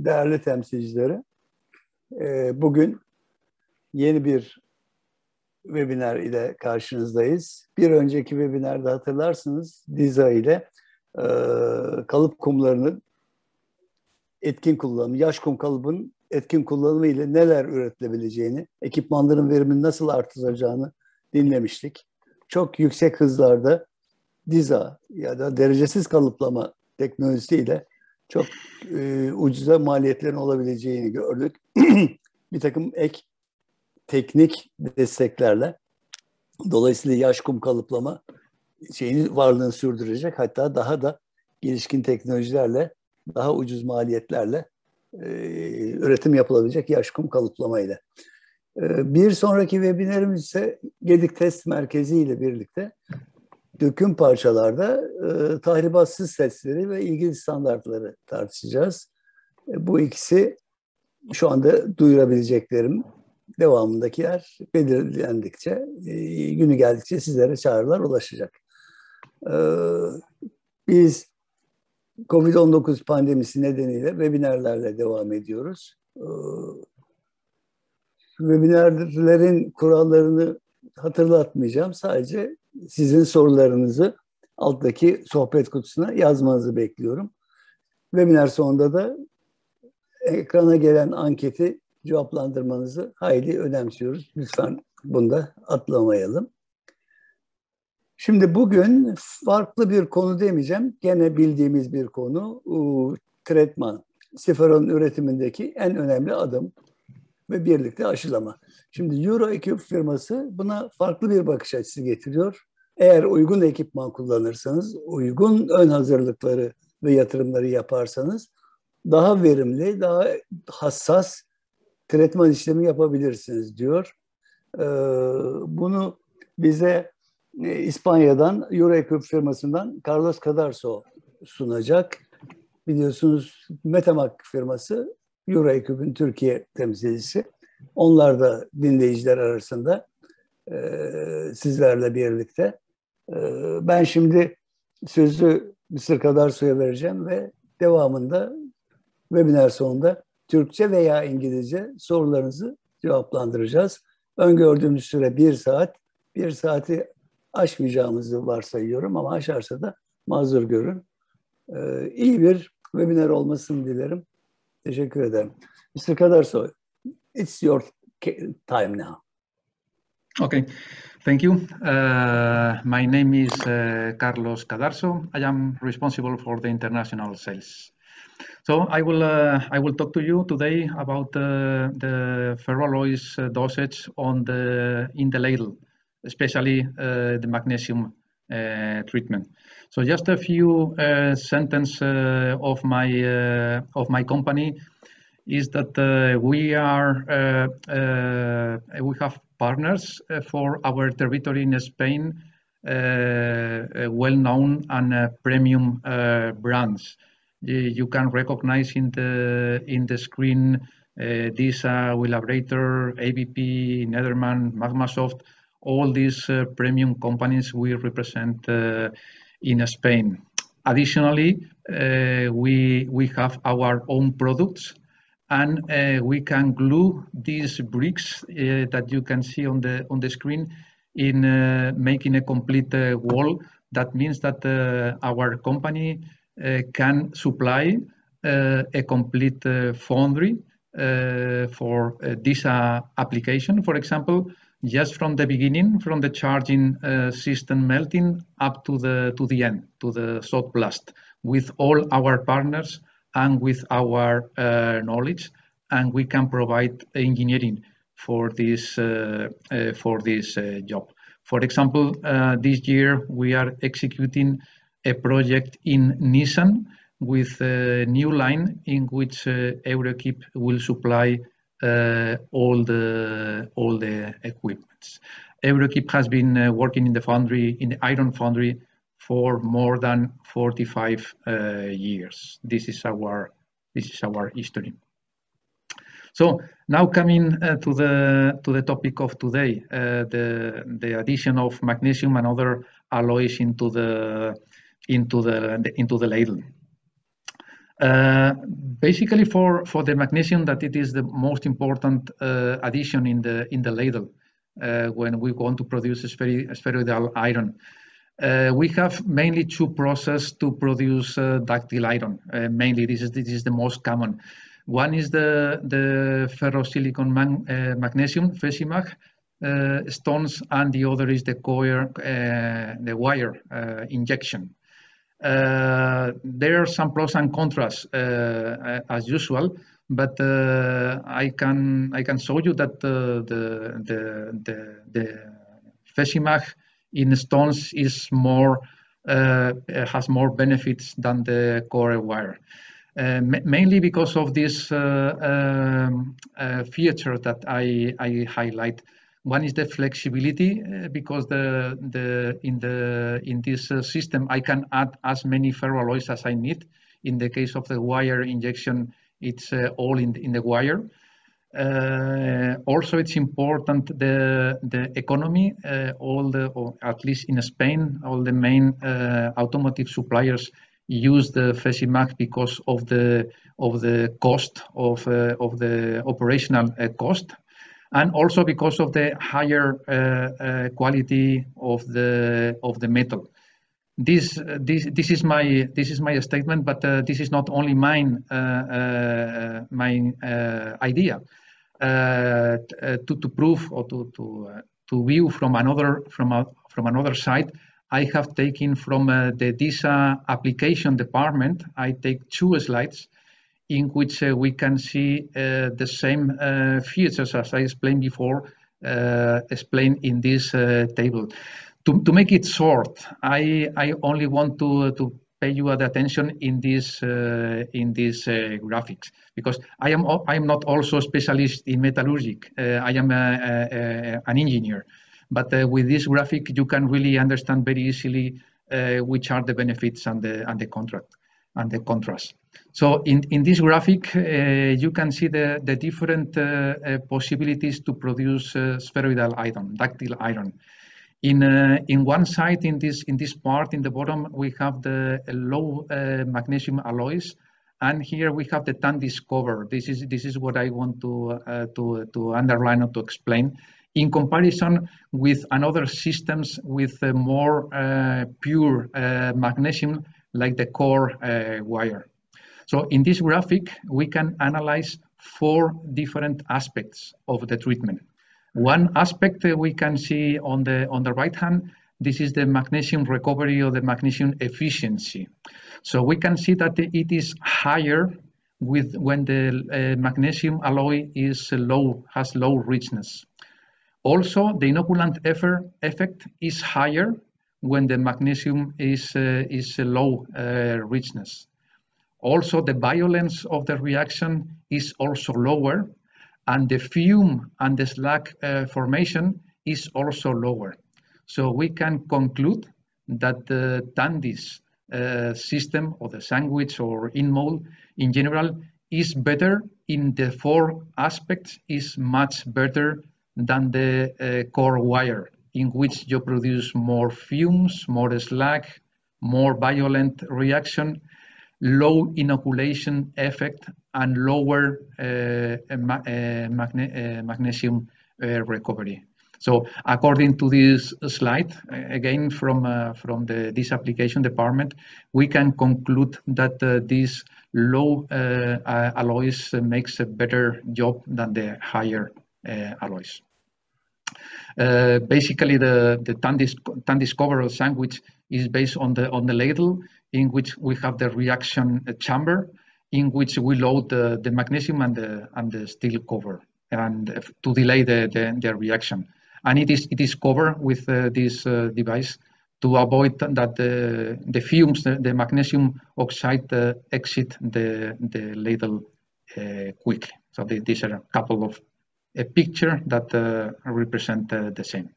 değerli temsilcileri. Bugün yeni bir webinar ile karşınızdayız. Bir önceki webinarda hatırlarsınız Diza ile kalıp kumlarının etkin kullanımı, yaş kum kalıbının etkin kullanımı ile neler üretilebileceğini, ekipmanların verimini nasıl artıracağını dinlemiştik. Çok yüksek hızlarda Diza ya da derecesiz kalıplama teknolojisiyle çok ucuza maliyetlerin olabileceğini gördük. Bir takım ek teknik desteklerle dolayısıyla yaş kum kalıplama varlığını sürdürecek, hatta daha da gelişkin teknolojilerle, daha ucuz maliyetlerle üretim yapılabilecek yaş kum kalıplamayla. Bir sonraki webinarımız ise Gedik Test Merkezi ile birlikte döküm parçalarda tahribatsız testleri ve ilgili standartları tartışacağız. Bu ikisi şu anda duyurabileceklerim. Devamındakiler belirlendikçe, günü geldikçe sizlere çağrılar ulaşacak. Biz COVID-19 pandemisi nedeniyle webinarlarla devam ediyoruz. Webinarlerin kurallarını hatırlatmayacağım. Sadece sizin sorularınızı alttaki sohbet kutusuna yazmanızı bekliyorum. Webinar sonunda da ekrana gelen anketi cevaplandırmanızı hayli önemsiyoruz. Lütfen bunu da atlamayalım. Şimdi bugün farklı bir konu demeyeceğim. Gene bildiğimiz bir konu. Tretman. Siferon üretimindeki en önemli adım ve birlikte aşılama. Şimdi EuroEquip firması buna farklı bir bakış açısı getiriyor. Eğer uygun ekipman kullanırsanız, uygun ön hazırlıkları ve yatırımları yaparsanız daha verimli, daha hassas tretman işlemi yapabilirsiniz diyor. Bunu bize İspanya'dan, EuroEquip firmasından Carlas Cadarso sunacak. Biliyorsunuz Meta-Mak firması EuroEquip'in Türkiye temsilcisi. Onlar da dinleyiciler arasında sizlerle birlikte. Ben şimdi sözü Mr. Cadarso'ya vereceğim ve devamında webinar sonunda Türkçe veya İngilizce sorularınızı cevaplandıracağız. Öngördüğümüz süre 1 saat. 1 saati aşmayacağımızı varsayıyorum ama aşarsa da mazur görün. İyi bir webinar olmasını dilerim. Teşekkür ederim. Mr. Cadarso, it's your time now. Okay, thank you. My name is Carlos Cadarso. I am responsible for the international sales. So I will talk to you today about the ferroalloys dosage in the ladle, especially the magnesium treatment. So just a few sentences of my company is that we have partners for our territory in Spain, well-known and premium brands. You can recognize in the screen DISA, Willabrator, ABP, Nederman, Magmasoft. All these premium companies we represent in Spain. Additionally, we have our own products, and we can glue these bricks that you can see on the screen in making a complete wall. That means that our company can supply a complete foundry for this application. For example, just from the beginning, from the charging system melting up to the end, to the soft blast, with all our partners and with our knowledge, and we can provide engineering for this job. For example, this year we are executing a project in Nissan with a new line in which EuroEquip will supply all the equipment. EuroEquip has been working in the foundry, in the iron foundry, for more than 45 years. This is our history. So now coming to the topic of today, the addition of magnesium and other alloys into the ladle. Basically, for the magnesium, that it is the most important addition in the ladle when we want to produce a spheroidal iron. We have mainly two processes to produce ductile iron. Mainly, this is the most common. One is the ferrosilicon magnesium FeSiMg stones, and the other is the wire injection. There are some pros and cons as usual, but I can show you that the FeSiMg in stones is has more benefits than the core wire. Mainly because of this feature that I highlight. One is the flexibility, because in this system I can add as many ferroalloys as I need. In the case of the wire injection, it's all in the wire. Also, it's important the economy. Or at least in Spain, all the main automotive suppliers use the FeSiMg because of the cost of the operational cost, and also because of the higher quality of the metal. This is my statement, but this is not only my idea. To prove or to view from another side, I have taken from the DISA application department. I take 2 slides in which we can see the same features as I explained before, explained in this table. To make it short, I only want to pay you attention in this graphics, because I am not also a specialist in metallurgy. I am an engineer, but with this graphic you can really understand very easily which are the benefits and the contrast. So in this graphic, you can see the different possibilities to produce spheroidal iron, ductile iron. In one side, in this part in the bottom, we have the low magnesium alloys, and here we have the tan discover. This is what I want to underline or to explain. In comparison with another systems with more pure magnesium, like the core wire. So in this graphic, we can analyze 4 different aspects of the treatment. One aspect we can see on the right hand, this is the magnesium recovery or the magnesium efficiency. So we can see that it is higher when the magnesium alloy is has low richness. Also, the inoculant effect is higher when the magnesium is low richness. Also, the violence of the reaction is also lower, and the fume and the slag formation is also lower. So we can conclude that the TANDIS system, or the sandwich or in-mold in general, is better in the 4 aspects, is much better than the core wire, in which you produce more fumes, more slag, more violent reaction, low inoculation effect, and lower magnesium recovery. So according to this slide, again from this application department, we can conclude that these low alloys makes a better job than the higher alloys. Basically, the tan discover sandwich is based on the ladle, in which we have the reaction chamber, in which we load the magnesium and the steel cover, and to delay the reaction. And it is covered with this device to avoid that the fumes, the magnesium oxide, exit the ladle quickly. So these are a couple of pictures that represent the same.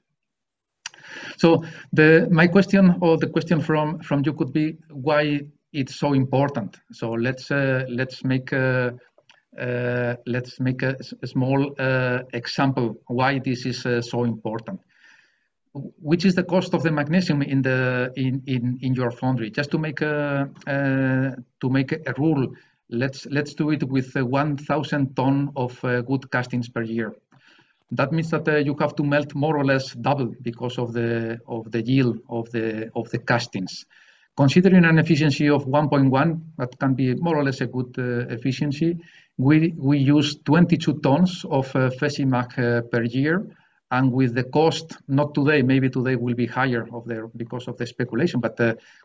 So my question, or the question from you, could be why it's so important. So let's make a small example why this is so important. Which is the cost of the magnesium in your foundry? Just to make a rule, let's do it with 1,000 tons of good castings per year. That means that you have to melt more or less double because of the yield of the castings. Considering an efficiency of 1.1, that can be more or less a good efficiency. We use 22 tons of FeSiMg per year, and with the cost, not today, maybe today will be higher because of the speculation, but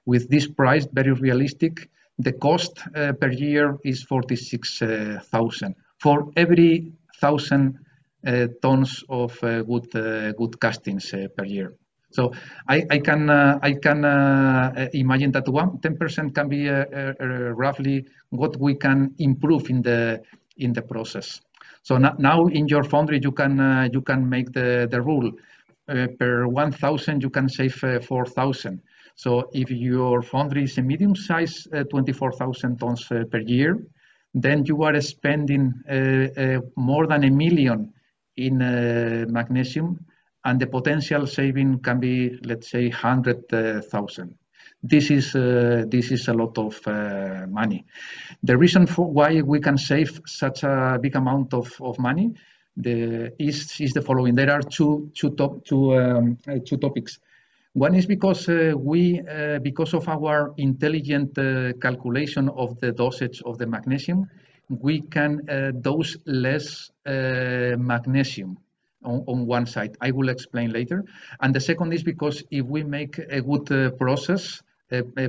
with this price, very realistic, the cost per year is 46,000 for every 1,000 tons of good castings per year. So I can imagine that 10% can be roughly what we can improve in the process. So now in your foundry you can make the rule per 1,000 you can save 4,000. So if your foundry is a medium size, 24,000 tons per year, then you are spending more than $1 million in magnesium, and the potential saving can be, let's say, 100,000. This is a lot of money. The reason for why we can save such a big amount of money is the following. There are two topics. One is because because of our intelligent calculation of the dosage of the magnesium, we can dose less magnesium on one side. I will explain later. And the second is because if we make a good process,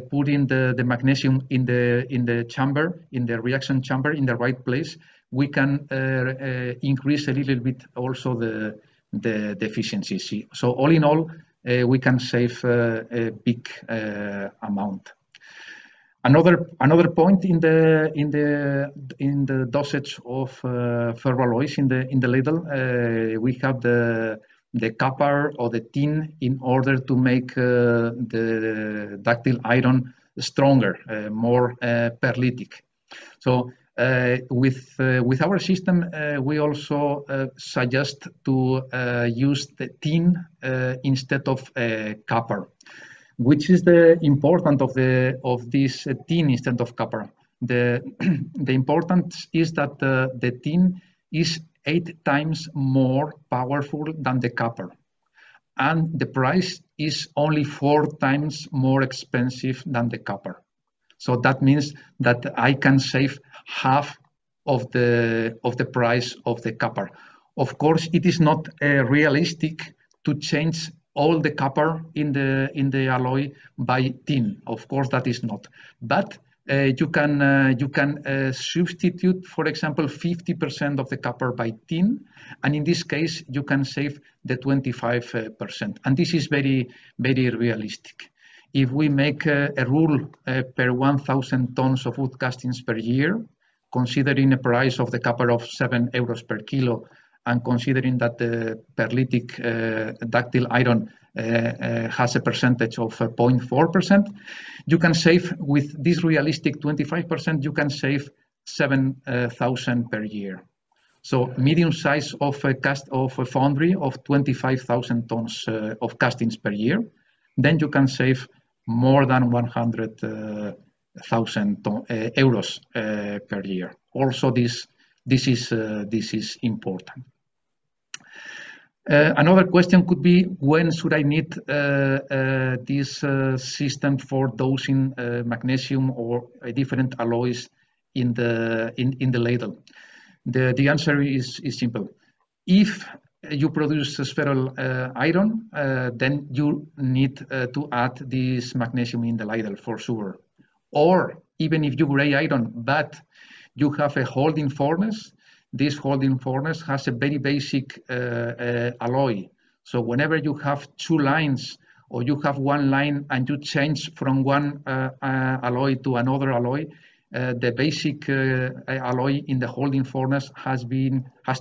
putting the magnesium in the chamber, in the reaction chamber, in the right place, we can increase a little bit also the efficiency. So all in all, we can save a big amount. Another point in the dosage of ferroalloys in the ladle, we have the copper or the tin in order to make the ductile iron stronger, more perlitic. So with our system, we also suggest to use the tin instead of copper. Which is the importance of this tin instead of copper? The importance is that the tin is 8 times more powerful than the copper, and the price is only 4 times more expensive than the copper. So that means that I can save half of the price of the copper. Of course, it is not realistic to change all the copper in the alloy by tin. Of course, that is not. But you can substitute, for example, 50% of the copper by tin, and in this case you can save the 25%. And this is very, very realistic. If we make a rule per 1,000 tons of wood castings per year, considering a price of the copper of €7 per kilo, and considering that the perlitic ductile iron has a percentage of 0.4%, you can save, with this realistic 25%, you can save 7,000 per year. So medium size of a foundry of 25,000 tons of castings per year, then you can save more than 100,000 euros per year. Also, this is important. Another question could be, when should I need this system for dosing magnesium or different alloys in the ladle? The answer is simple. If you produce spheral iron, then you need to add this magnesium in the ladle for sure. Or even if you gray iron, but you have a holding furnace, this holding furnace has a very basic alloy. So whenever you have 2 lines, or you have 1 line and you change from one alloy to another alloy, the basic alloy in the holding furnace has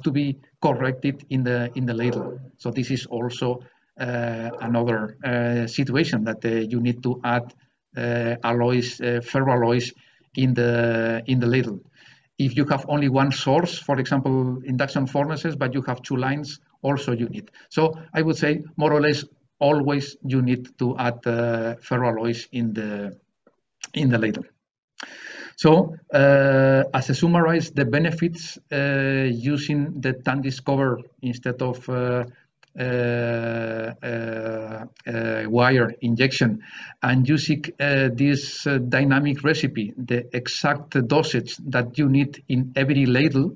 to be corrected in the ladle. So this is also another situation that you need to add alloys, ferroalloys in the ladle. If you have only one source, for example, induction furnaces, but you have 2 lines, also you need. So I would say more or less always you need to add ferroalloys in the ladle. So, as I summarize the benefits using the TAN Discover instead of wire injection, and using this dynamic recipe, the exact dosage that you need in every ladle,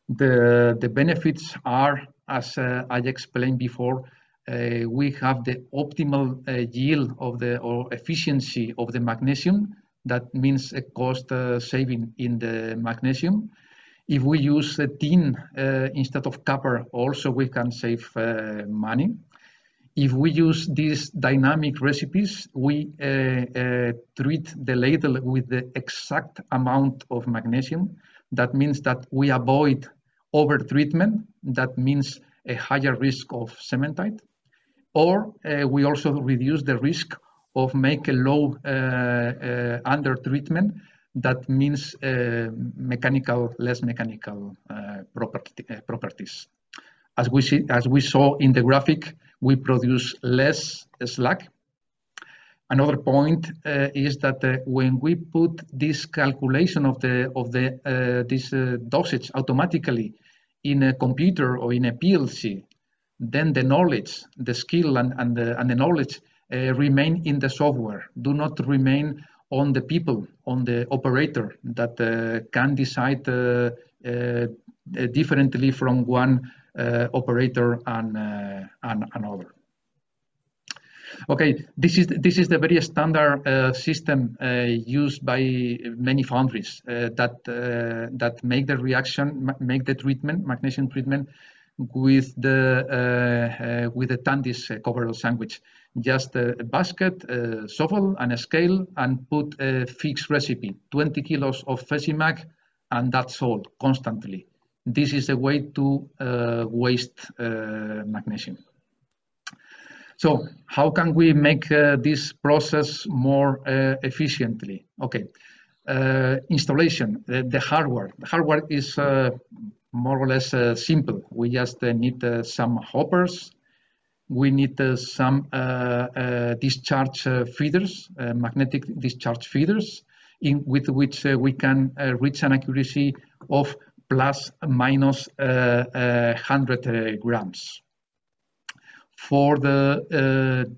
the benefits are, as I explained before, we have the optimal yield of or efficiency of the magnesium. That means a cost saving in the magnesium. If we use tin instead of copper, also we can save money. If we use these dynamic recipes, we treat the ladle with the exact amount of magnesium. That means that we avoid over-treatment. That means a higher risk of cementite. Or we also reduce the risk of make a low under treatment. That means less mechanical properties. As we saw in the graphic, we produce less slag. Another point is that when we put this calculation of this dosage automatically in a computer or in a PLC, then the knowledge, the skill, and the knowledge remain in the software, do not remain on the people, on the operator that can decide differently from one operator and another. Okay, this is the very standard system used by many foundries that make the reaction, make the treatment, magnesium treatment, with the TAN Discover sandwich. Just a basket, a shovel, and a scale, and put a fixed recipe, 20 kilos of FeSiMg, and that's all, constantly. This is a way to waste magnesium. So how can we make this process more efficiently? Okay, installation, the hardware. The hardware is more or less simple. We just need some hoppers. We need some discharge feeders, magnetic discharge feeders, with which we can reach an accuracy of plus minus 100 grams. For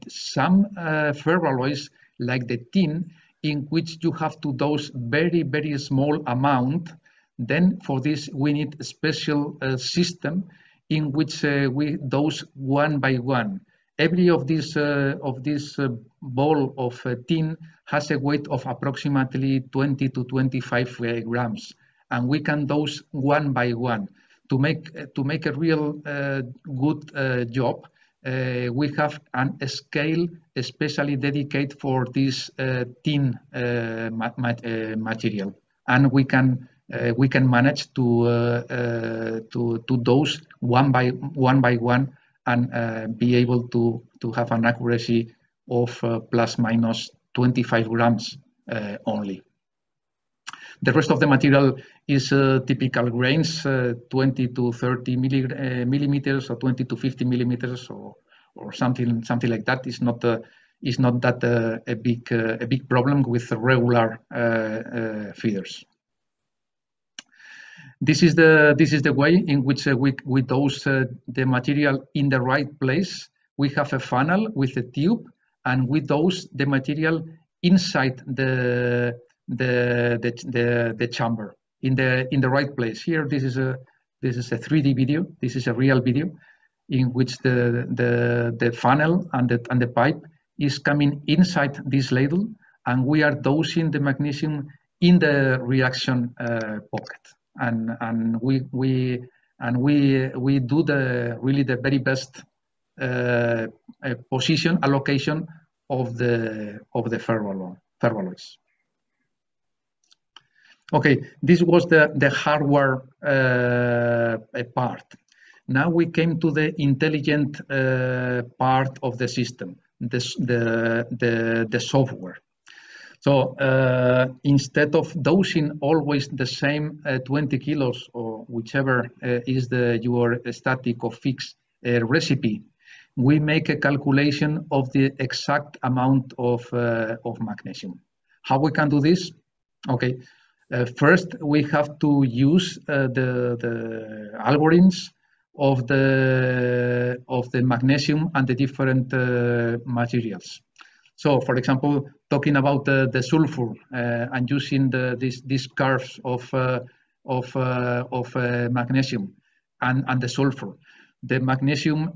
some ferroalloys, like the tin, in which you have to dose very, very small amount, then for this we need a special system in which we dose one by one. Every of this ball of tin has a weight of approximately 20 to 25 grams, and we can dose one by one. To make a real good job, we have a scale especially dedicated for this tin material, and we can manage to dose one by one and be able to have an accuracy of plus minus 25 grams only. The rest of the material is typical grains, 20 to 30 millimeters, or 20 to 50 millimeters, or something like that. Is not that a big problem with regular feeders. This is the way in which we dose the material in the right place. We have a funnel with a tube, and we dose the material inside the chamber in the right place. Here, this is a 3D video. This is a real video in which the funnel and the pipe is coming inside this ladle, and we are dosing the magnesium in the reaction pocket. And we do the very best position allocation of the ferroalloys. Okay, this was the hardware part. Now we came to the intelligent part of the system, the software. So instead of dosing always the same 20 kilos or whichever is your static or fixed recipe, we make a calculation of the exact amount of magnesium. How we can do this? Okay, First, we have to use the algorithms of the magnesium and the different materials. So, for example, talking about the sulfur and using these curves of magnesium and the sulfur. The magnesium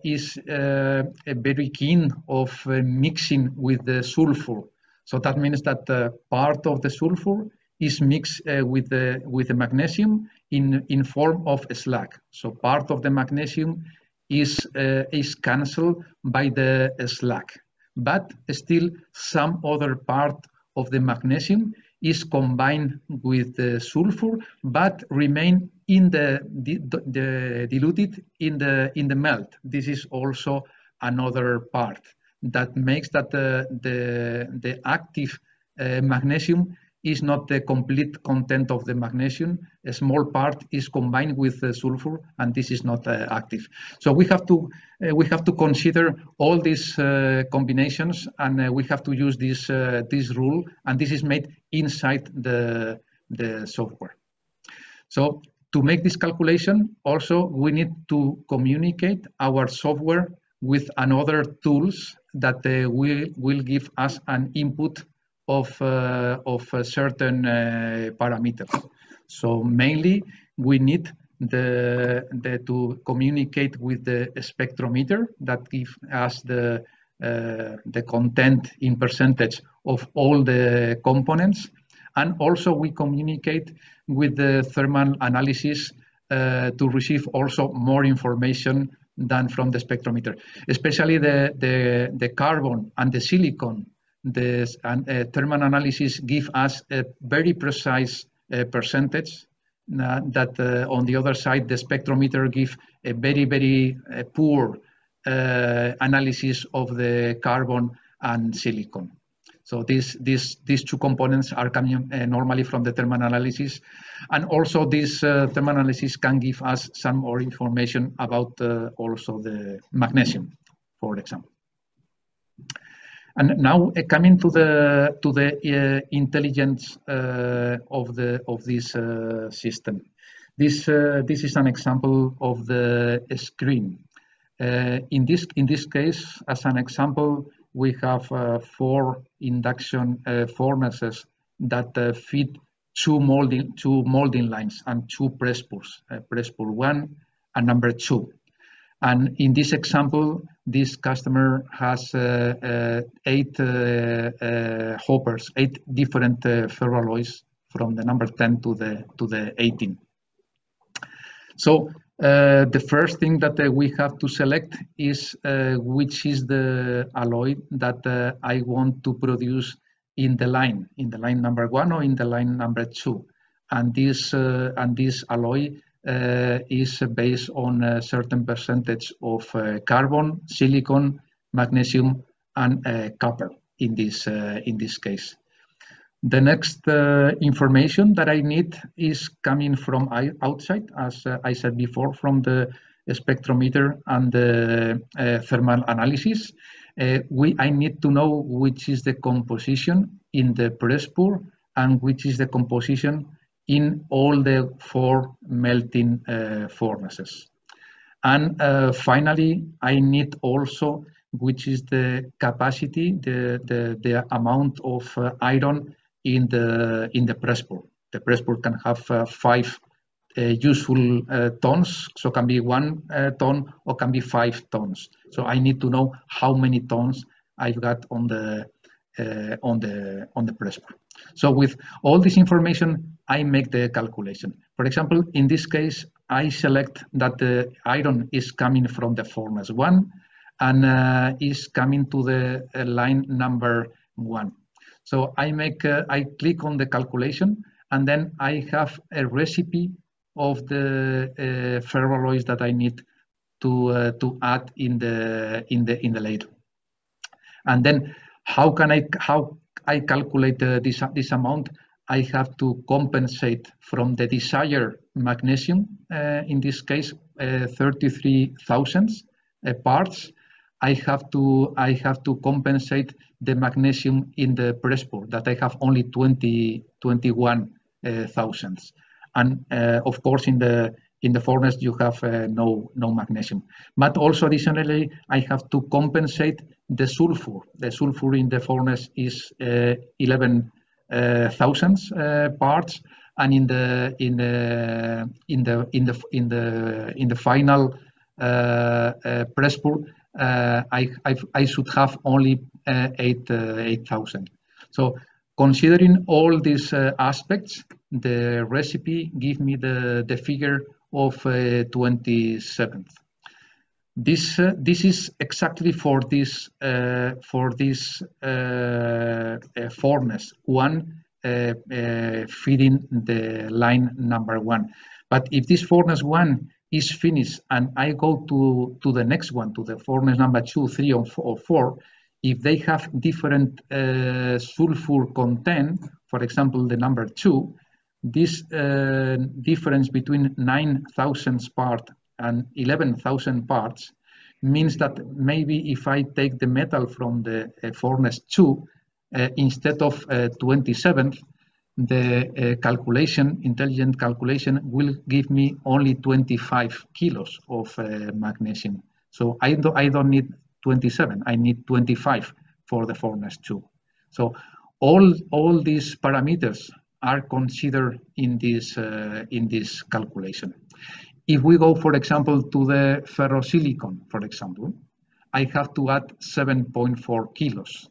is very keen of mixing with the sulfur. So that means that part of the sulfur is mixed with the magnesium in form of slag. So part of the magnesium is cancelled by the slag, but still some other part of the magnesium is combined with the sulfur, but remain in the diluted in the melt. This is also another part that makes that the active magnesium is not the complete content of the magnesium. A small part is combined with the sulfur, and this is not active. So we have to consider all these combinations, and we have to use this rule, and this is made inside the software. So to make this calculation, also we need to communicate our software with another tools that will give us an input of certain parameters. So mainly we need to communicate with the spectrometer that gives us the content in percentage of all the components, and also we communicate with the thermal analysis to receive also more information than from the spectrometer, especially the carbon and the silicon. The thermal analysis give us a very precise percentage that on the other side the spectrometer give a very poor analysis of the carbon and silicon. So these two components are coming normally from the thermal analysis, and also this thermal analysis can give us some more information about also the magnesium, for example. And now coming to the intelligence of this system. This is an example of the screen. In this case, as an example, we have 4 induction furnaces that feed two molding lines and 2 press purs, press pur 1 and number 2. And in this example, this customer has 8 hoppers, 8 different ferroalloys from the number 10 to the 18. So the first thing that we have to select is which is the alloy that I want to produce in the line number 1 or in the line number 2. And this alloy is based on a certain percentage of carbon, silicon, magnesium, and copper in this case. The next information that I need is coming from outside, as I said before, from the spectrometer and the thermal analysis. I need to know which is the composition in the press pur and which is the composition in all the 4 melting furnaces. And finally, I need also which is the capacity, the amount of iron in the press pur. The press pur can have 5 useful tons, so can be 1 ton or can be 5 tons. So I need to know how many tons I've got on the press pur. So with all this information, I make the calculation. For example, in this case, I select that the iron is coming from the furnace 1 and is coming to the line number 1. So I click on the calculation, and then I have a recipe of the ferroalloys that I need to add in the ladle. And then how I calculate this amount? I have to compensate from the desired magnesium, in this case 33,000 parts. I have to compensate the magnesium in the press pur that I have only 21 thousandths. And of course, in the furnace you have no magnesium. But also additionally, I have to compensate the sulfur. The sulfur in the furnace is 11 thousandths parts, and in the final press pour, I should have only 8,000. So considering all these aspects, the recipe gives me the figure of 27th. This is exactly for this furnace one feeding the line number 1. But if this furnace 1 is finished and I go to the next one, to the furnace number 2, 3, or 4, if they have different sulfur content, for example, the number 2, this difference between 9,000 parts and 11,000 parts means that maybe if I take the metal from the furnace 2, instead of 27, the intelligent calculation will give me only 25 kilos of magnesium. So I don't need 27, I need 25 for the furnace 2. So all these parameters are considered in this calculation. If we go, for example, to the ferrosilicon, for example, I have to add 7.4 kilos.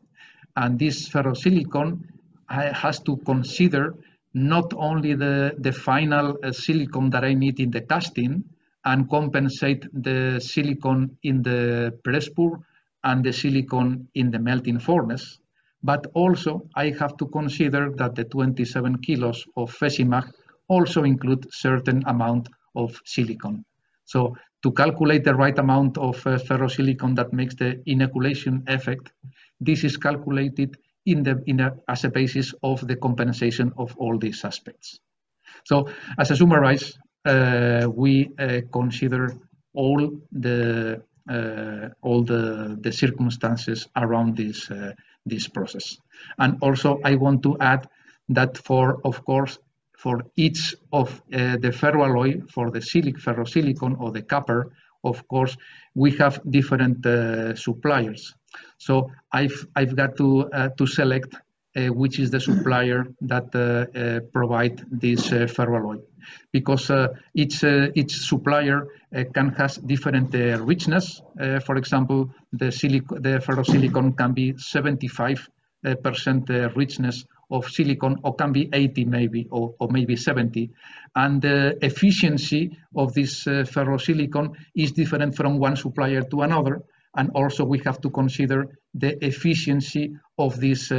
And this ferrosilicon has to consider not only the final silicon that I need in the casting and compensate the silicon in the press pour and the silicon in the melting furnace, but also I have to consider that the 27 kilos of FeSiMg also include certain amount of silicon. So to calculate the right amount of ferrosilicon that makes the inoculation effect, this is calculated as a basis of the compensation of all these aspects. So as a summarize, we consider all the circumstances around this process. And also I want to add that for each of the ferroalloy, for the ferrosilicon or the copper, of course, we have different suppliers. So I've got to select which is the supplier that provide this ferroalloy, because each supplier can has different richness. For example, the ferrosilicon can be 75% richness of silicon, or can be 80 maybe, or maybe 70. And the efficiency of this ferrosilicon is different from one supplier to another. And also we have to consider the efficiency of this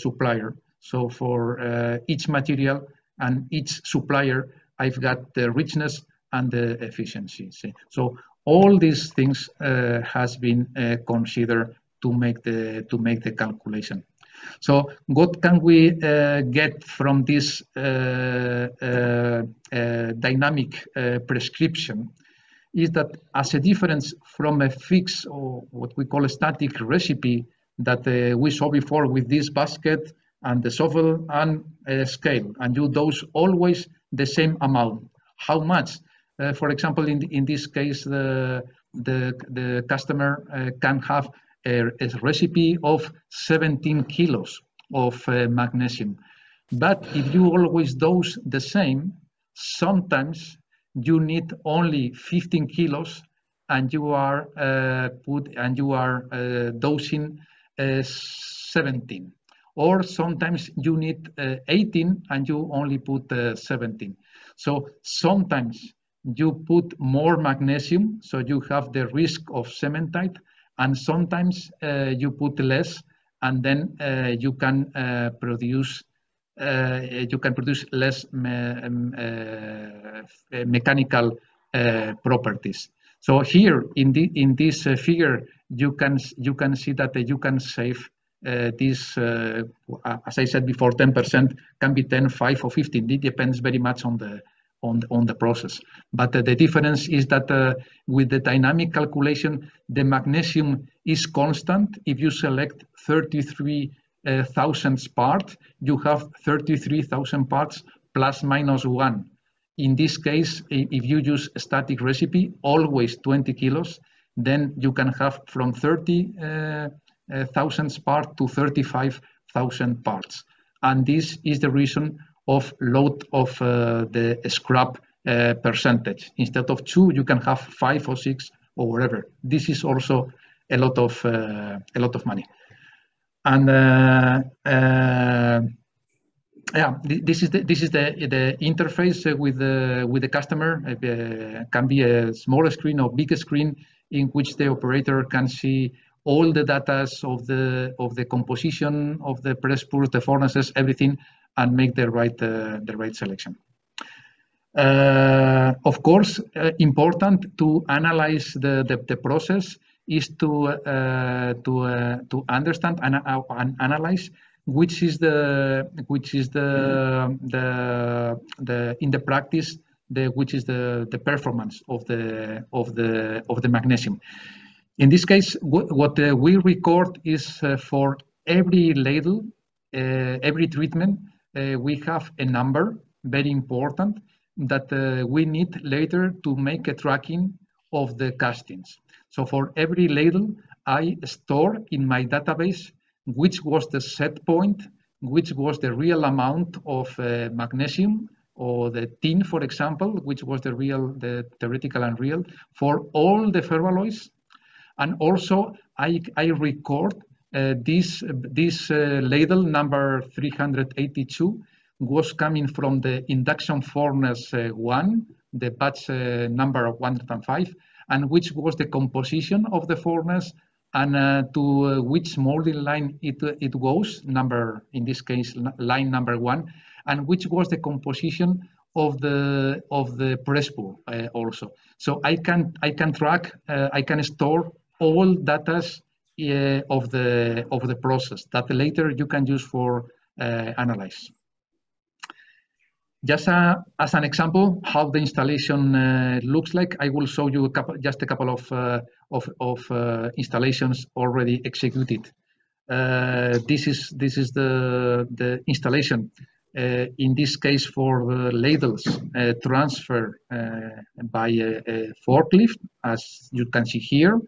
supplier. So for each material and each supplier, I've got the richness and the efficiency. So all these things has been considered to make the calculation. So what can we get from this dynamic prescription is that, as a difference from a fixed or what we call a static recipe that we saw before with this basket and the shovel and scale, and you dose always the same amount. How much? For example, in this case, the customer can have a recipe of 17 kilos of magnesium. But if you always dose the same, sometimes you need only 15 kilos and you are dosing 17. Or sometimes you need 18 and you only put 17. So sometimes you put more magnesium, so you have the risk of cementite, and sometimes you put less, and then you can produce less mechanical properties. So here in this figure, you can see that you can save this, as I said before, 10%, can be 10, 5, or 15. It depends very much on the process. But the difference is that with the dynamic calculation, the magnesium is constant. If you select 33,000 parts, you have 33,000 parts plus minus 1. In this case, if you use a static recipe, always 20 kilos, then you can have from 30,000 parts to 35,000 parts. And this is the reason of load of the scrap percentage. Instead of 2, you can have 5 or 6 or whatever. This is also a lot of money. And yeah, this is the interface with the customer. Can be a small screen or big screen in which the operator can see all the data of the composition of the press purs, the furnaces, everything, and make the right selection. Of course, important to analyze the process is to understand and analyze which is the in the practice which is the performance of the magnesium. In this case, what we record is for every ladle, every treatment, we have a number, very important, that we need later to make a tracking of the castings. So for every ladle, I store in my database which was the set point, which was the real amount of magnesium or the tin, for example, which was the theoretical and real for all the ferroalloys. And also I record this ladle number 382 was coming from the induction furnace 1, the batch number 105, and which was the composition of the furnace and to which molding line it goes, in this case line number 1, and which was the composition of the press pur also. So I can track, I can store all data of the process that later you can use for analyze. Just as an example how the installation looks like, I will show you just a couple of installations already executed. This is the installation. In this case, for the ladles transfer by a forklift, as you can see here.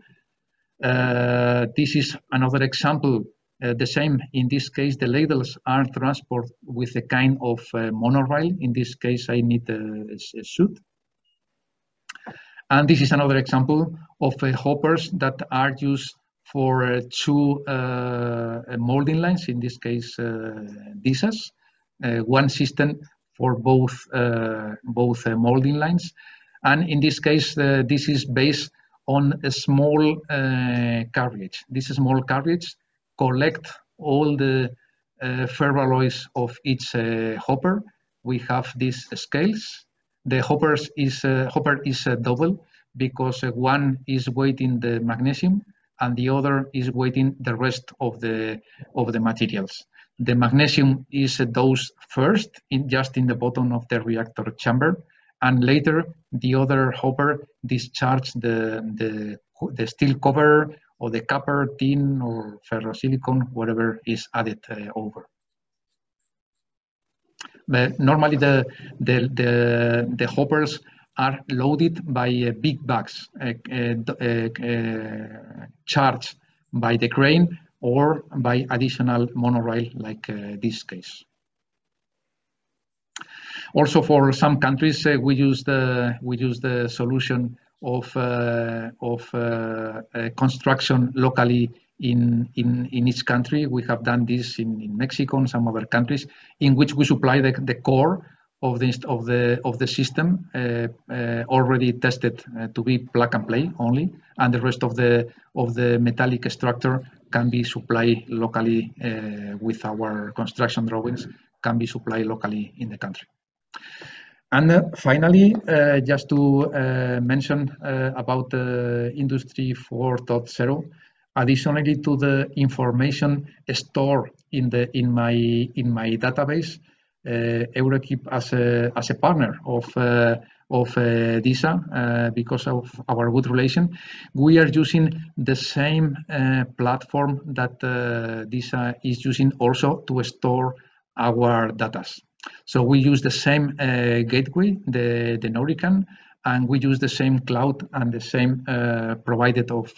This is another example. The same, in this case, the ladles are transported with a kind of monorail. In this case, I need a suit. And this is another example of hoppers that are used for 2 molding lines, in this case, disas. One system for both molding lines. And in this case, this is based on a small carriage. This small carriage collect all the ferroalloys of each hopper. We have these scales. The hopper is double because one is weighing the magnesium and the other is weighing the rest of the materials. The magnesium is dosed first just in the bottom of the reactor chamber, and later the other hopper discharges the steel cover or the copper, tin, or ferrosilicon, whatever is added over. But normally the hoppers are loaded by big bags charged by the crane or by additional monorail, like this case. Also, for some countries, we use the solution of construction locally in each country. We have done this in Mexico and some other countries, in which we supply the core of the system already tested to be plug and play only, and the rest of the metallic structure can be supplied locally with our construction drawings, can be supplied locally in the country. And finally, just to mention about the Industry 4.0, additionally to the information stored in my database, Euroequip as a partner of DISA, because of our good relation, we are using the same platform that DISA is using also to store our data. So we use the same gateway, the Norican, and we use the same cloud and the same provided of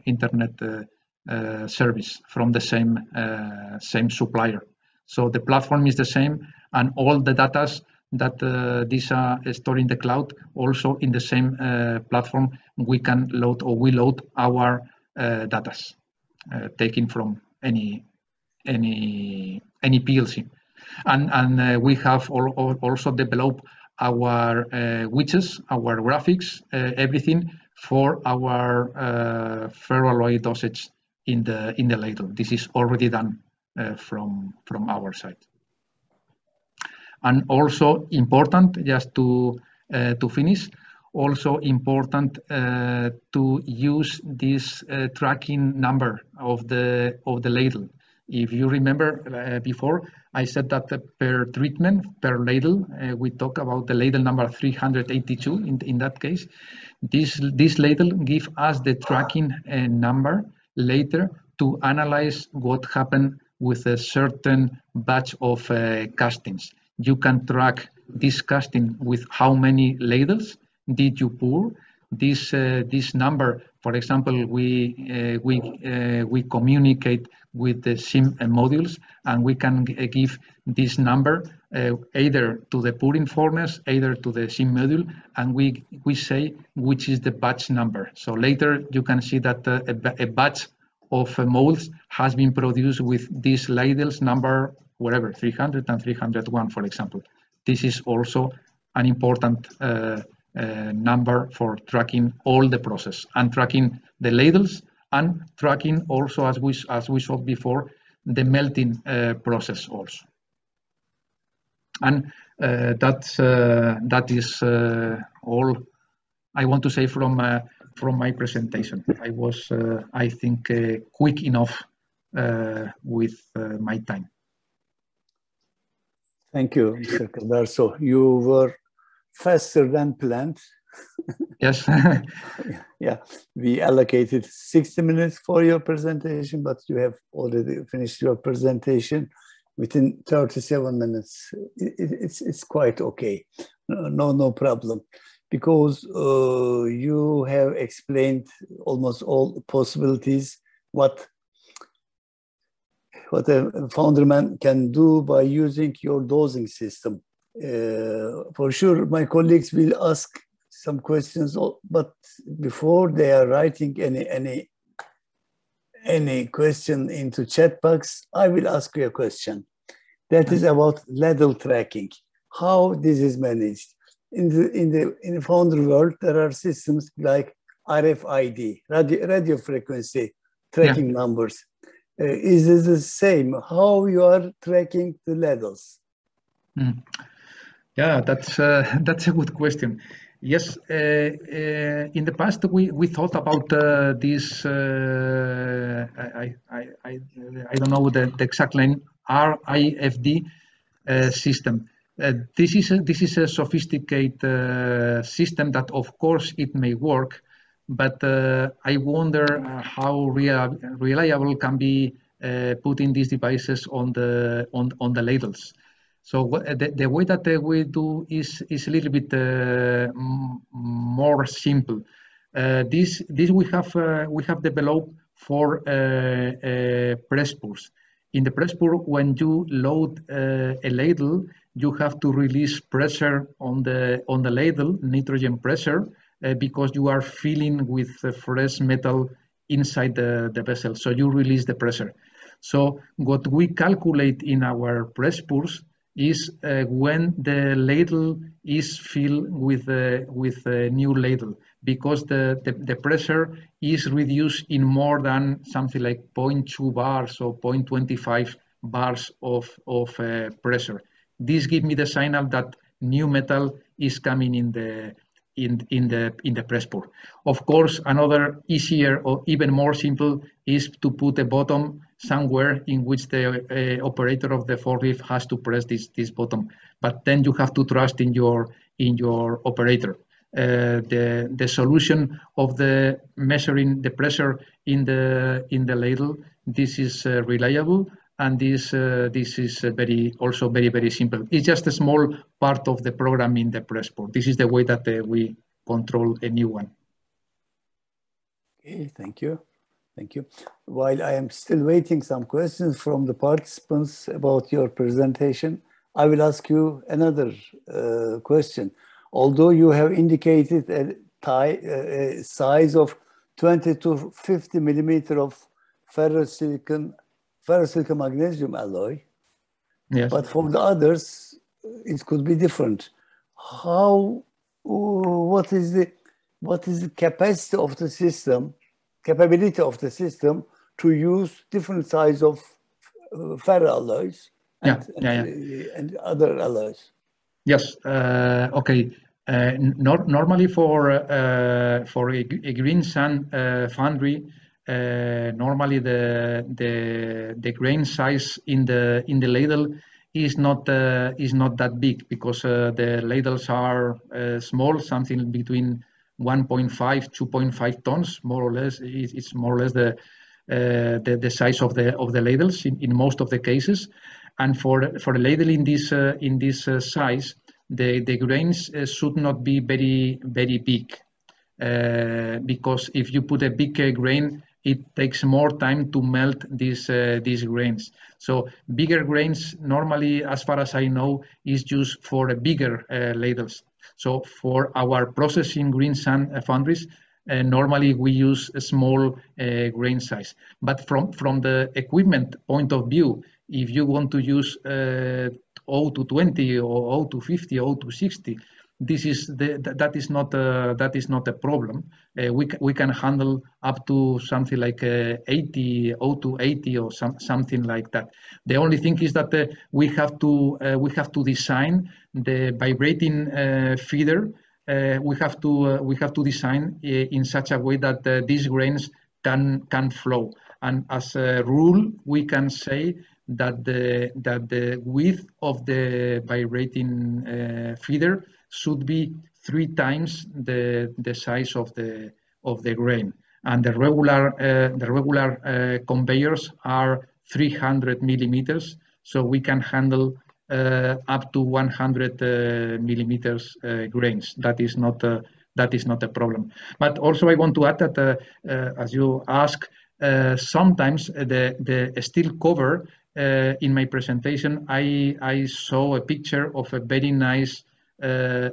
internet service from the same supplier. So the platform is the same, and all the data that these are stored in the cloud, also in the same platform, we can load, or we load our data taken from any PLC. And we have also developed our widgets, our graphics, everything for our ferroalloy dosage in the ladle. This is already done from our side. And also important, just to finish, also important to use this tracking number of the ladle. If you remember before, I said that per treatment, per ladle, we talk about the ladle number 382 in that case. This ladle gives us the tracking number later to analyze what happened with a certain batch of castings. You can track this casting with how many ladles did you pour. This number, for example, we communicate with the SIM modules, and we can give this number either to the pouring furnace, either to the SIM module, and we say which is the batch number. So later you can see that a batch of molds has been produced with these ladles number, whatever, 300 and 301, for example. This is also an important number for tracking all the process, and tracking the ladles, and tracking also, as we saw before, the melting process also. And that is all I want to say from my presentation. I was, I think, quick enough with my time. Thank you, Mr. Cadarso. You were faster than planned. Yes. Yeah, we allocated 60 minutes for your presentation, but you have already finished your presentation within 37 minutes. It's quite okay. No problem, because you have explained almost all possibilities, what a founderman can do by using your dosing system. For sure, my colleagues will ask some questions, but before they are writing any question into chat box, I will ask you a question. That is about ladle tracking. How this is managed in the founder world? There are systems like RFID, radio frequency tracking numbers. Is it the same? How you are tracking the ladles? Yeah, that's a good question. Yes, in the past we thought about this. I don't know the exact name. RIFD system. This is a sophisticated system that, of course, it may work, but I wonder how reliable can be putting these devices on the ladles. So the way that we do is a little bit more simple. This we have developed for press purs. In the press pur, when you load a ladle, you have to release pressure on the ladle, nitrogen pressure, because you are filling with fresh metal inside the vessel. So you release the pressure. So what we calculate in our press purs is when the ladle is filled with a new ladle, because the pressure is reduced in more than something like 0.2 bars or 0.25 bars of pressure. This gives me the signal that new metal is coming in the press pur. Of course, another easier or even more simple is to put a button somewhere in which the operator of the forklift has to press this button. But then you have to trust in your operator. The solution of measuring the pressure in the ladle, this is reliable, and this is also very simple. It's just a small part of the program in the press port. This is the way that we control a new one. Okay, thank you. Thank you. While I am still waiting some questions from the participants about your presentation, I will ask you another question. Although you have indicated a size of 20 to 50 millimeter of ferrosilicon magnesium alloy, yes. But for the others, it could be different. What is the capacity of the system, capability of the system to use different size of ferroalloys and other alloys? Yes. Okay. Normally for a green sand foundry, normally the grain size in the ladle is not that big, because the ladles are small, something between 1.5 2.5 tons, more or less. It's more or less the size of the ladles in most of the cases. And for a ladle in this size, the grains should not be very big, because if you put a big grain, it takes more time to melt these grains. So bigger grains normally, as far as I know, is used for bigger ladles. So for our processing green sand foundries, normally we use a small grain size. But from the equipment point of view, if you want to use 0-20 or 0-50, 0-60, that is not a problem. We can handle up to something like 80, 0-80 or something like that. The only thing is that we have to design the vibrating feeder. We have to design in such a way that these grains can flow. And as a rule, we can say that the width of the vibrating feeder should be 3 times the size of the grain, and the regular conveyors are 300 millimeters, so we can handle up to 100 millimeters grains. That is not a problem. But also I want to add that as you ask, sometimes the steel cover, in my presentation I saw a picture of a very nice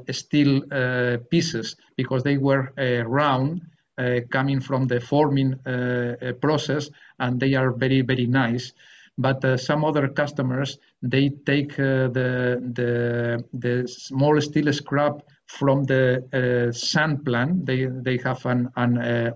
steel pieces, because they were round, coming from the forming process, and they are very nice. But some other customers, they take the small steel scrap from the sand plant. They have an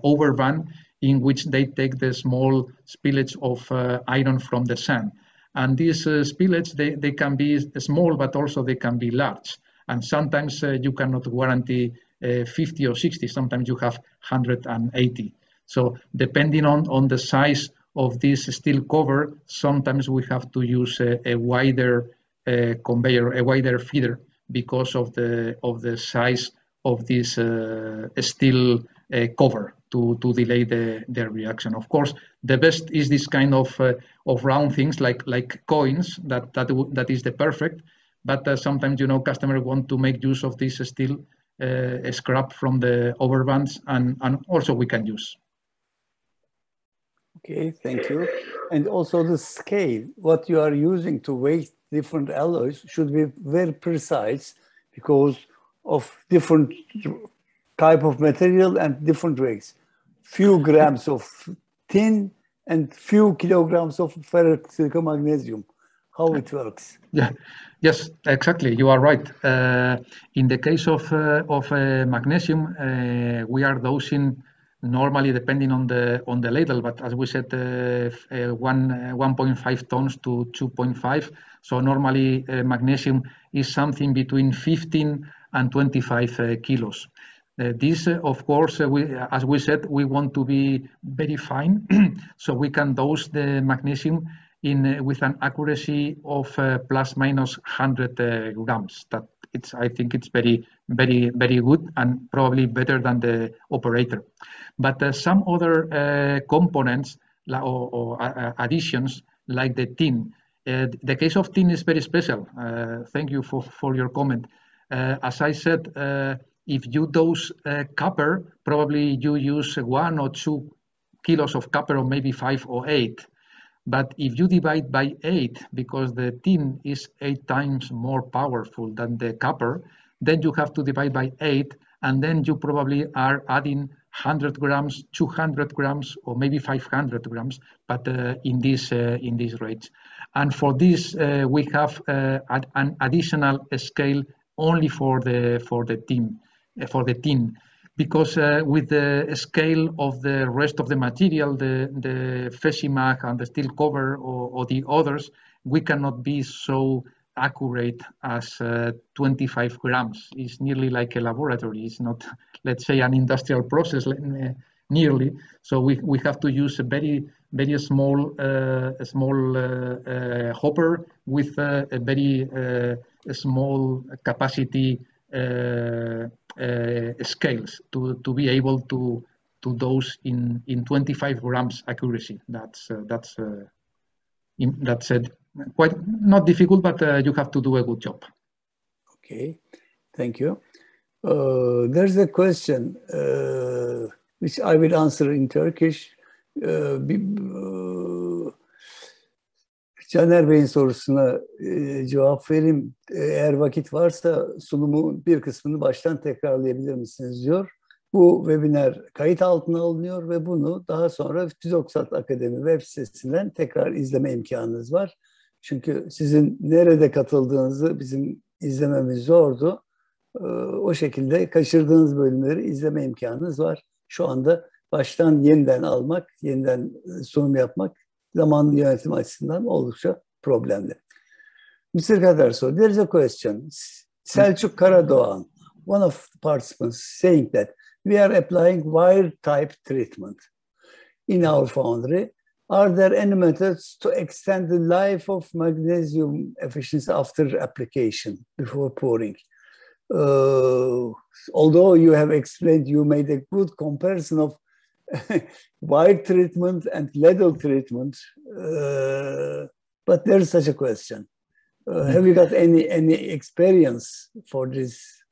overvan in which they take the small spillage of iron from the sand, and these spillage they can be small, but also they can be large. And sometimes you cannot guarantee 50 or 60. Sometimes you have 180. So depending on the size of this steel cover, sometimes we have to use a wider conveyor, a wider feeder, because of the size of this steel cover to delay the reaction. Of course, the best is this kind of round things like coins. That is the perfect. But sometimes, customers want to make use of this steel scrap from the overvans, and also we can use. Okay, thank you. And also the scale, what you are using to weigh different alloys should be very precise, because of different type of material and different weights. Few grams of tin and few kilograms of ferrosilicon magnesium. How it works? Yeah, yes, exactly. You are right. In the case of magnesium, we are dosing normally depending on the ladle, but as we said, 1.5 tons to 2.5. So normally magnesium is something between 15 and 25 kilos. This, of course, as we said, we want to be very fine, so we can dose the magnesium with an accuracy of plus minus 100 grams. I think it's very good, and probably better than the operator. But some other components or additions, like the tin. The case of tin is very special. Thank you for your comment. As I said, if you dose copper, probably you use 1 or 2 kilos of copper, or maybe 5 or 8. But if you divide by 8, because the tin is 8 times more powerful than the copper, then you have to divide by 8, and then you probably are adding 100 grams, 200 grams, or maybe 500 grams, but in this range. And for this, we have an additional scale only for the tin, because with the scale of the rest of the material, the FeSiMg and the steel cover or the others, we cannot be so accurate as 25 grams. It's nearly like a laboratory. It's not, let's say, an industrial process nearly. So we have to use a very small hopper with a very small capacity scales to be able to dose in 25 grams accuracy. That's quite not difficult, but you have to do a good job. Okay, thank you. There's a question which I will answer in Turkish. Caner Bey'in sorusuna cevap vereyim. Eğer vakit varsa sunumun bir kısmını baştan tekrarlayabilir misiniz diyor. Bu webinar kayıt altına alınıyor ve bunu daha sonra Fizoksat Akademi web sitesinden tekrar izleme imkanınız var. Çünkü sizin nerede katıldığınızı bizim izlememiz zordu. O şekilde kaçırdığınız bölümleri izleme imkanınız var. Şu anda baştan yeniden almak, yeniden sunum yapmak zamanlı yönetim açısından oldukça problemli. Mr. Cadarso, there is a question. Selçuk Karadoğan, one of the participants, saying that we are applying wire type treatment in our foundry. Are there any methods to extend the life of magnesium efficiency after application before pouring? Although you have explained, you made a good comparison of wire treatment and ladle treatment, but there's such a question. Have you got any experience for this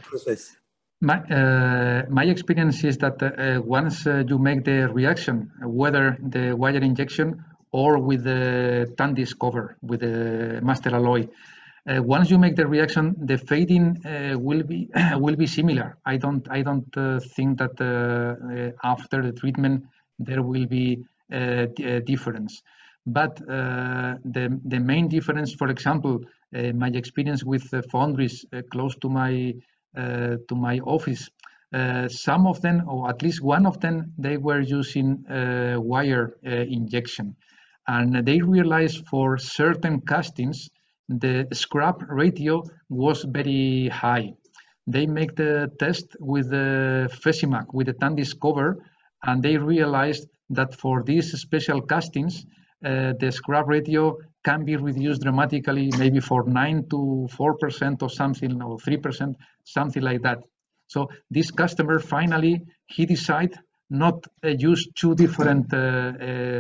process? My experience is that once you make the reaction, whether the wire injection or with the TANDIS cover, with the master alloy, once you make the reaction, the fading will be similar. I don't think that after the treatment there will be a difference. But the main difference, for example, my experience with foundries close to my office, some of them, or at least one of them, they were using wire injection, and they realized for certain castings the scrap ratio was very high. They make the test with the FeSiMg, with the TANDIS cover, and they realized that for these special castings, the scrap ratio can be reduced dramatically, maybe for 9 to 4% or something, or 3%, something like that. So this customer finally, he decided not use two different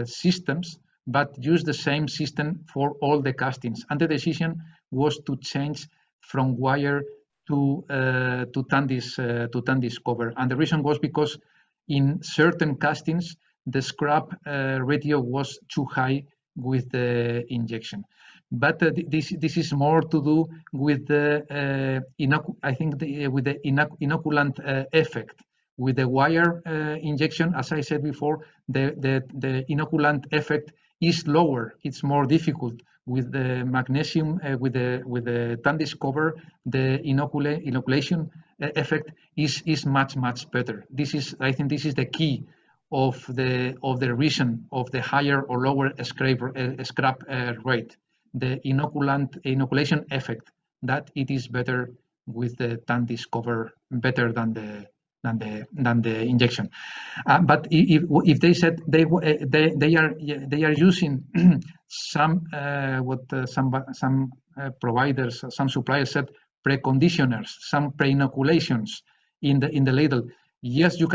systems, but use the same system for all the castings. And the decision was to change from wire to TANDIS cover. And the reason was because in certain castings, the scrap ratio was too high with the injection. But this is more to do with the with the inoculant effect. With the wire injection, as I said before, the inoculant effect is lower. It's more difficult. With the magnesium, with the TANDIS cover, the inoculation effect is much better. I think this is the key of the reason of the higher or lower scrap rate. The inoculation effect, that it is better with the TANDIS cover, better than the injection. But if they said they are using some some providers, some suppliers said preconditioners, some pre-inoculations in the ladle. Yes, you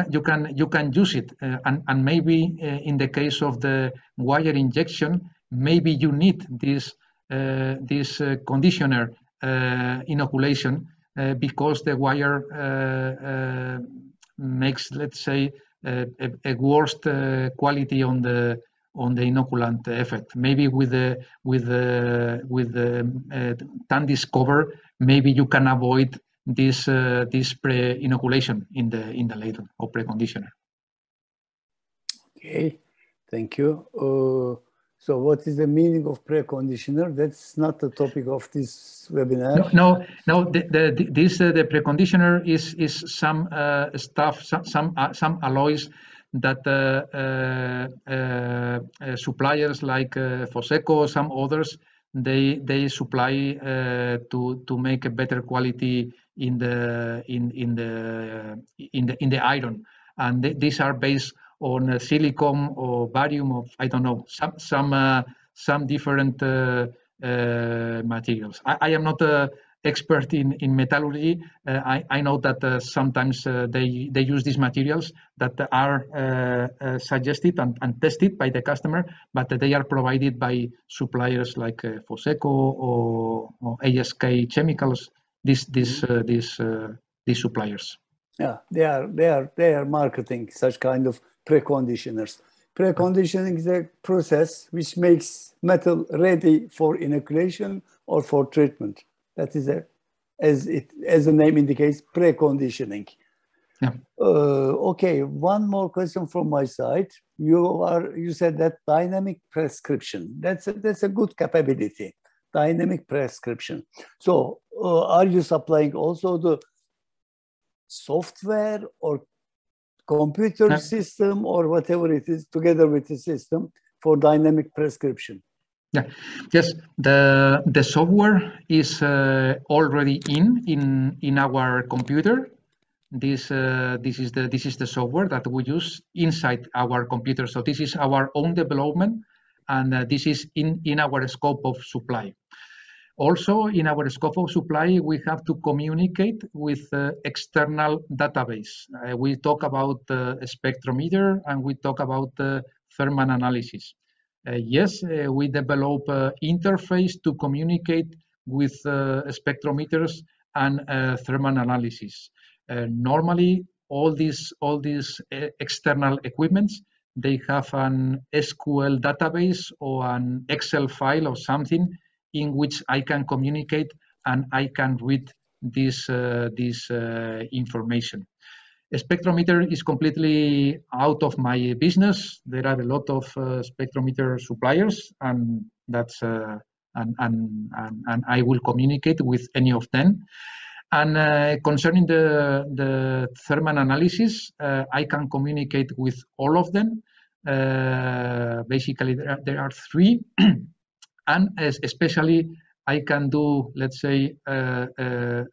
can use it, and maybe in the case of the wire injection, maybe you need this conditioner inoculation because the wire makes, let's say, a worst quality on the inoculant effect. Maybe with the Tandis cover, maybe you can avoid this pre-inoculation in the ladle or preconditioner. Okay, thank you. So what is the meaning of preconditioner? That's not the topic of this webinar. No. The preconditioner is some stuff, some alloys that suppliers like FOSECO, some others, they supply to make a better quality in the iron, and these are based on silicon or barium, or I don't know, some different materials. I am not an expert in metallurgy. I know that sometimes they use these materials that are suggested and tested by the customer, but they are provided by suppliers like FOSECO or ASK Chemicals. These suppliers. Yeah, they are marketing such kind of preconditioners. Preconditioning is a process which makes metal ready for inoculation or for treatment. That is as the name indicates, preconditioning. Yeah. Okay, one more question from my side. You said that dynamic prescription. That's a good capability. Dynamic prescription. So are you supplying also the software or computer system or whatever it is together with the system for dynamic prescription? Yeah. Yes, the software is already in our computer. This is the software that we use inside our computer. So this is our own development, and this is in our scope of supply. Also, in our scope of supply, we have to communicate with external database. We talk about a spectrometer and we talk about thermal analysis. Yes, we develop interface to communicate with spectrometers and thermal analysis. Normally, all these external equipments, they have an SQL database or an Excel file or something in which I can communicate and I can read this information. A spectrometer is completely out of my business. There are a lot of spectrometer suppliers, and that's and I will communicate with any of them. And concerning the thermal analysis, I can communicate with all of them. Basically, there are three. And especially, I can do, let's say, a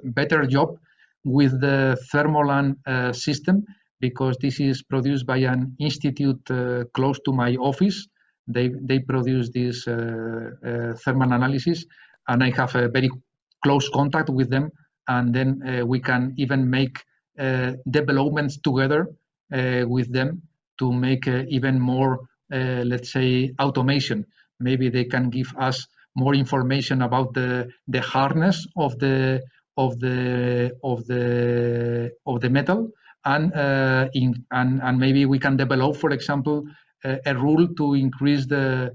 better job with the thermal system, because this is produced by an institute close to my office. They produce this thermal analysis, and I have a very close contact with them. And then we can even make developments together with them to make even more, let's say, automation. Maybe they can give us more information about the hardness of the metal, and maybe we can develop, for example, a rule to increase the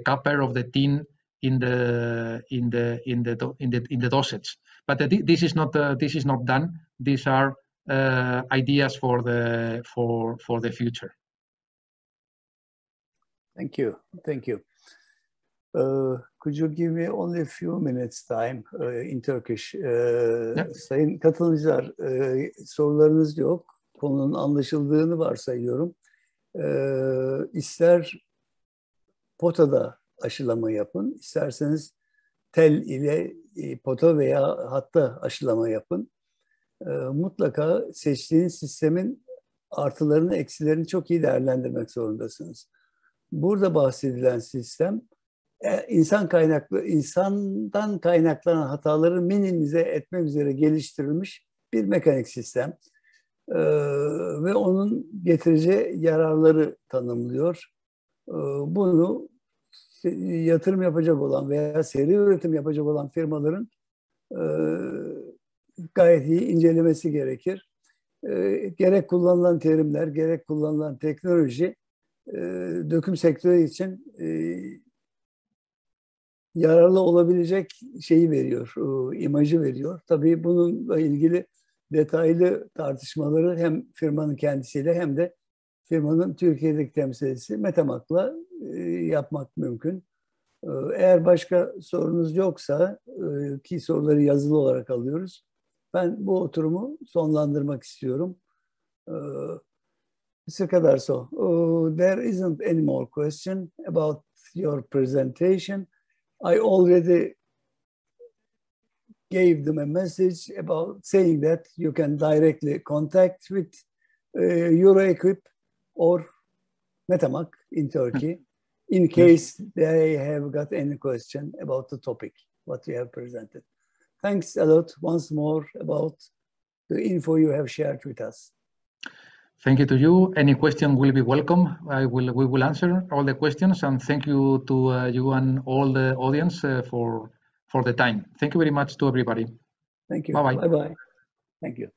copper of the tin in the dosage. But this is not done. These are ideas for the future. Thank you. Could you give me only a few minutes time in Turkish? Sayın katılımcılar, sorularınız yok. Konunun anlaşıldığını varsayıyorum. İster potada aşılama yapın, isterseniz tel ile pota veya hatta aşılama yapın. Mutlaka seçtiğiniz sistemin artılarını, eksilerini çok iyi değerlendirmek zorundasınız. Burada bahsedilen sistem insandan kaynaklanan hataları minimize etmek üzere geliştirilmiş bir mekanik sistem. Ve onun getireceği yararları tanımlıyor. Bunu işte yatırım yapacak olan veya seri üretim yapacak olan firmaların gayet iyi incelemesi gerekir. Gerek kullanılan terimler, gerek kullanılan teknoloji döküm sektörü için yararlı olabilecek şeyi veriyor, imajı veriyor. Tabii bununla ilgili detaylı tartışmaları hem firmanın kendisiyle hem de firmanın Türkiye'deki temsilcisi Meta-Mak'la yapmak mümkün. Eğer başka sorunuz yoksa, ki soruları yazılı olarak alıyoruz, ben bu oturumu sonlandırmak istiyorum. Mr. Cadarso, there isn't any more question about your presentation. I already gave them a message about saying that you can directly contact with Euroequip or Meta-Mak in Turkey in case they have got any question about the topic, what you have presented. Thanks a lot once more about the info you have shared with us. Thank you to you. Any question will be welcome. We will answer all the questions, and thank you to you and all the audience for the time. Thank you very much to everybody. Thank you. Bye-bye. Bye-bye. Thank you.